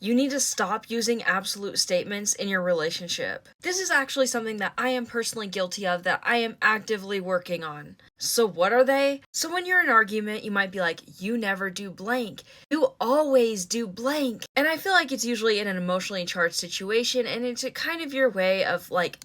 You need to stop using absolute statements in your relationship. This is actually something that I am personally guilty of that I am actively working on. So what are they? So when you're in an argument, you might be like, you never do blank. You always do blank. And I feel like it's usually in an emotionally charged situation, and it's kind of your way of like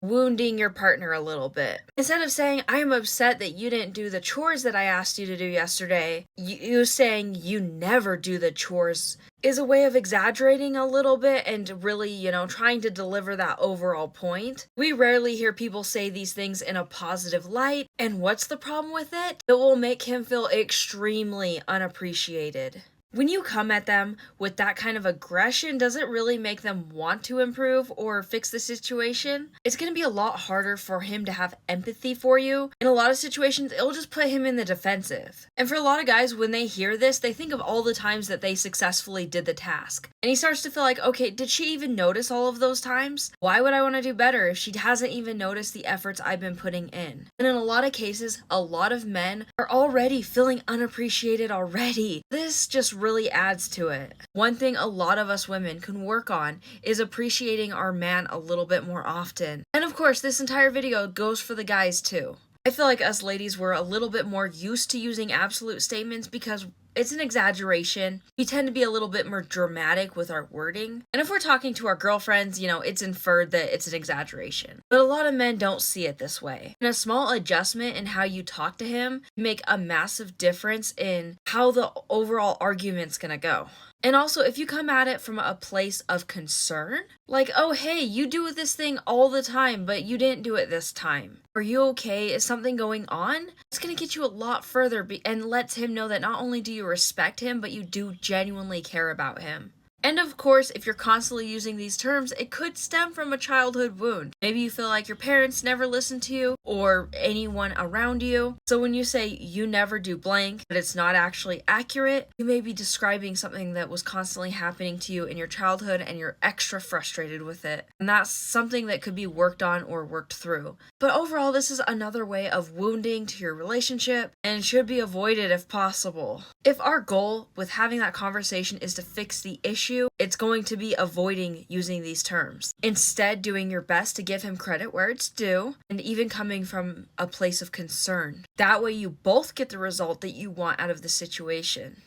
wounding your partner a little bit. Instead of saying, I am upset that you didn't do the chores that I asked you to do yesterday, you saying you never do the chores is a way of exaggerating a little bit and really, trying to deliver that overall point. We rarely hear people say these things in a positive light, and what's the problem with it? It will make him feel extremely unappreciated. When you come at them with that kind of aggression, does it really make them want to improve or fix the situation? It's going to be a lot harder for him to have empathy for you. In a lot of situations, it'll just put him in the defensive. And for a lot of guys, when they hear this, they think of all the times that they successfully did the task. And he starts to feel like, okay, did she even notice all of those times? Why would I want to do better if she hasn't even noticed the efforts I've been putting in? And in a lot of cases, a lot of men are already feeling unappreciated already. This just really adds to it. One thing a lot of us women can work on is appreciating our man a little bit more often. And of course, this entire video goes for the guys too. I feel like us ladies were a little bit more used to using absolute statements because it's an exaggeration. We tend to be a little bit more dramatic with our wording. And if we're talking to our girlfriends, it's inferred that it's an exaggeration. But a lot of men don't see it this way. And a small adjustment in how you talk to him can make a massive difference in how the overall argument's gonna go. And also, if you come at it from a place of concern, like, oh, hey, you do this thing all the time, but you didn't do it this time. Are you okay? Is something going on? It's going to get you a lot further and lets him know that not only do you respect him, but you do genuinely care about him. And of course, if you're constantly using these terms, it could stem from a childhood wound. Maybe you feel like your parents never listened to you or anyone around you. So when you say you never do blank, but it's not actually accurate, you may be describing something that was constantly happening to you in your childhood and you're extra frustrated with it. And that's something that could be worked on or worked through. But overall, this is another way of wounding to your relationship and should be avoided if possible. If our goal with having that conversation is to fix the issue, it's going to be avoiding using these terms. Instead, doing your best to give him credit where it's due, and even coming from a place of concern. That way you both get the result that you want out of the situation.